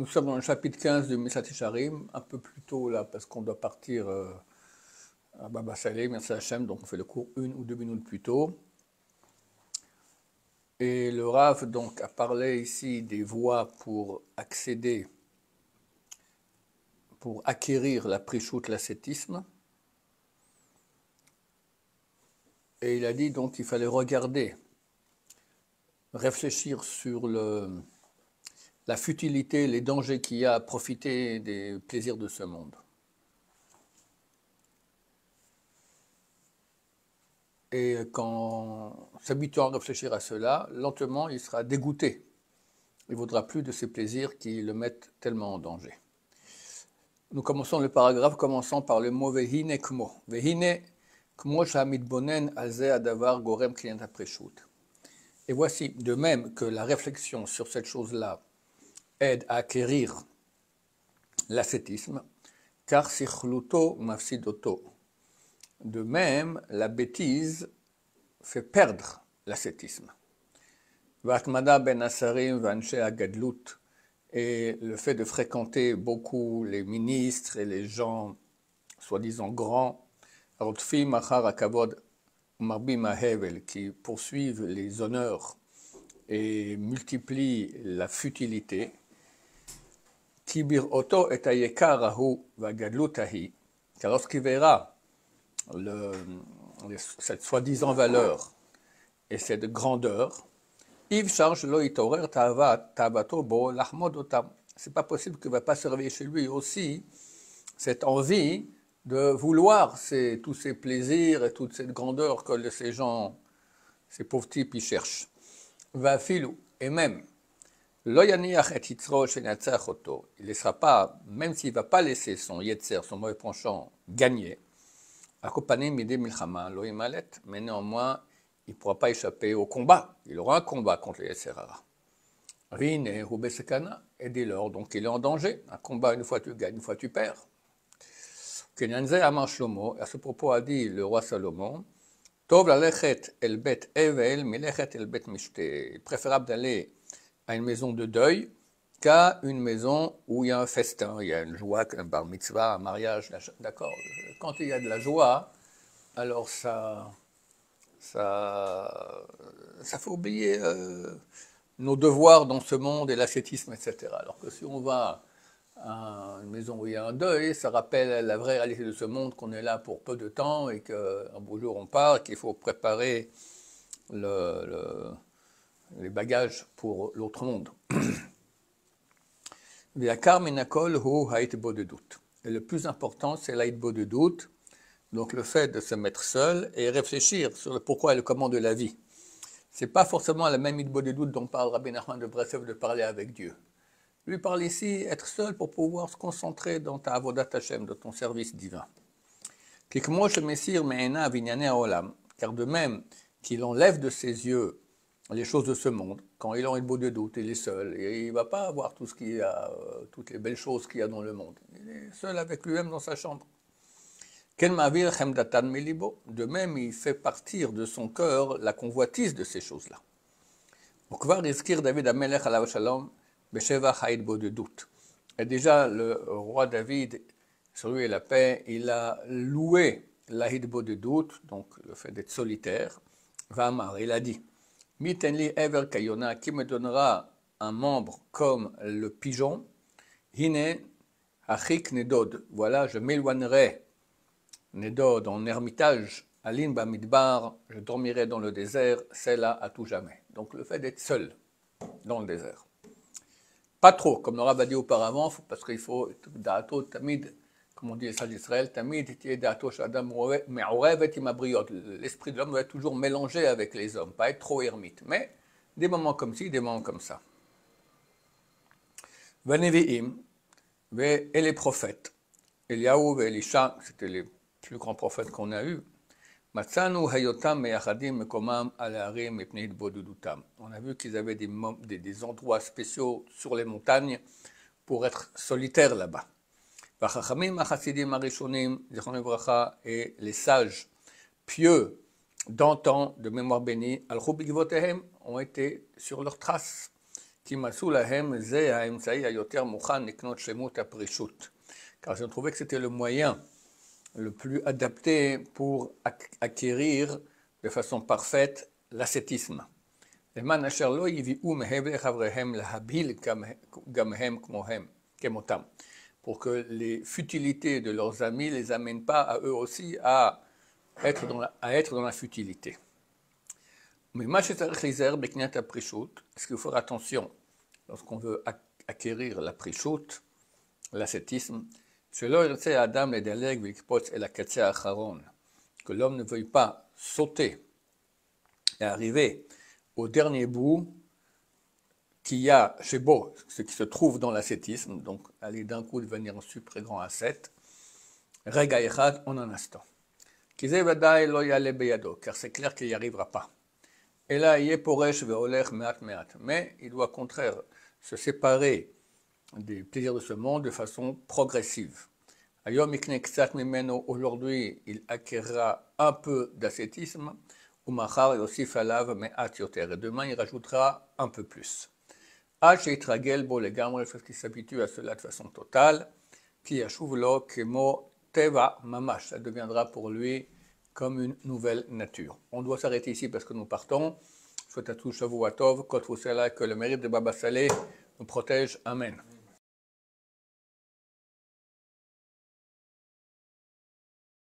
Nous sommes dans le chapitre 15 de Mesat Yesharim, un peu plus tôt là, parce qu'on doit partir à Baba Saleh, merci Hachem, donc on fait le cours 1 ou 2 minutes plus tôt. Et le Rav donc a parlé ici des voies pour accéder, pour acquérir la prichout, l'ascétisme. Et il a dit donc qu'il fallait regarder, réfléchir sur la futilité, les dangers qu'il y a à profiter des plaisirs de ce monde. Et quand s'habituant à réfléchir à cela, lentement il sera dégoûté. Il ne voudra plus de ces plaisirs qui le mettent tellement en danger. Nous commençons le paragraphe commençant par le mot Vehine Kmo. Vehine Kmo Shamitbonen Alze Adavar Gorem Klient Apreshut. Et voici, de même que la réflexion sur cette chose-là aide à acquérir l'ascétisme, car sichluto mafsidoto. De même, la bêtise fait perdre l'ascétisme. Vatmada ben asarim vanche agadlut, et le fait de fréquenter beaucoup les ministres et les gens soi-disant grands, rotfi machar akavod marbi mahevel, qui poursuivent les honneurs et multiplient la futilité. Kibir oto et ayekarahu vagadlutahi, car lorsqu'il verra cette soi-disant valeur et cette grandeur, Yves charge loïtorer tavato bo lahmodotam. C'est pas possible qu'il ne va pas se réveiller chez lui aussi cette envie de vouloir tous ces plaisirs et toute cette grandeur que ces gens, ces pauvres types, ils cherchent. Va filou, et même, loyaniach et yitzro shenatzach oto, il ne laissera pas, même s'il ne va pas laisser son yetzer, son mauvais penchant, gagner, accompagné midé milchama loïmalet, mais néanmoins, il ne pourra pas échapper au combat. Il aura un combat contre les Yetzer Hara. Rine et Hubesekana, et dès lors, donc il est en danger. Un combat, une fois tu gagnes, une fois tu perds. Kenyanze Amar Shlomo, à ce propos a dit le roi Salomon, Tov lalechet el bet evel, milechet el bet mishte. Préférable d'aller à une maison de deuil qu'à une maison où il y a un festin, il y a une joie, un bar mitzvah, un mariage, d'accord. Quand il y a de la joie, alors ça fait oublier nos devoirs dans ce monde et l'ascétisme, etc. Alors que si on va à une maison où il y a un deuil, ça rappelle la vraie réalité de ce monde, qu'on est là pour peu de temps et qu'un beau jour on part, qu'il faut préparer les bagages pour l'autre monde. Et le plus important, c'est l'aïdbo de doute. Donc le fait de se mettre seul et réfléchir sur le pourquoi et le comment de la vie. Ce n'est pas forcément la même idbo de doute dont parle Rabbi Nachman de Breslev de parler avec Dieu. Lui parle ici être seul pour pouvoir se concentrer dans ta avodat Hashem, de ton service divin. Car de même qu'il enlève de ses yeux les choses de ce monde, quand il a une idbo de doute, il est seul et il ne va pas voir tout ce qu'il y a, toutes les belles choses qu'il y a dans le monde. Il est seul avec lui-même dans sa chambre. De même, il fait partir de son cœur la convoitise de ces choses-là. Et déjà, le roi David, sur lui et la paix, il a loué l'ahidbo de doute, donc le fait d'être solitaire. Il a dit, Mitenli ever kayona, qui me donnera un membre comme le pigeon, hine achik nedod, voilà, je m'éloignerai Nedod en ermitage, Alin Bamidbar, je dormirai dans le désert, c'est là à tout jamais. Donc le fait d'être seul dans le désert. Pas trop, comme le Rav a dit auparavant, parce qu'il faut, Da'ato Tamid, comme on dit les sages d'Israël, Tamid, Da'ato Shadam Me'orevet Imabriot. L'esprit de l'homme doit être toujours mélangé avec les hommes, pas être trop ermite. Mais des moments comme ci, des moments comme ça. Vanevi'im, et les prophètes, Eliyahu et Elisha, c'était les plus grands prophètes qu'on a eu. On a vu qu'ils avaient des endroits spéciaux sur les montagnes pour être solitaires là-bas. Et les sages pieux d'antan, de mémoire bénie, ont été sur leurs traces. כי מצאו להם זה האמצעי היותר מוכן לקנות שלמות הפרישות. Car ils ont trouvé que c'était le moyen le plus adapté pour acquérir de façon parfaite l'ascétisme. למען אשר לא יביאו מהם לחבריהם להבהיל גם הם כמותם. Pour que les futilités de leurs amis ne les amènent pas à eux aussi à être dans la futilité. Mais מה שצריך להיזהר בקניית הפרישות, ce qu'il faut faire attention lorsqu'on veut acquérir la פרישות, l'ascétisme, שלא ירצה האדם לדלג ולקפוץ אל הקצה האחרון, que l'homme ne veuille pas sauter et arriver au dernier bout qu'il y a chez Bo, ce qui se trouve dans l'ascétisme, donc aller d'un coup devenir un super grand ascète, רגע אחד, en un instant. כי זה ודאי לא יעלה בידו, car c'est clair qu'il n'y arrivera pas. אלא יהיה פורש והולך מעט מעט, mais il doit au contraire se séparer des plaisirs de ce monde de façon progressive. היום יקנה קצת ממנו, aujourd'hui il acquérera un peu d'ascétisme, ומחר יוסיף עליו מעט יותר, et demain il rajoutera un peu plus. עד שיתרגל בו לגמרי, parce qu'il s'habitue à cela de façon totale, כי ישוב לו כמו טבע ממש, ça deviendra pour lui comme une nouvelle nature. On doit s'arrêter ici parce que nous partons. Je souhaite à tous Shavua Tov, Kot Vusela, que le mérite de Baba Saleh nous protège. Amen.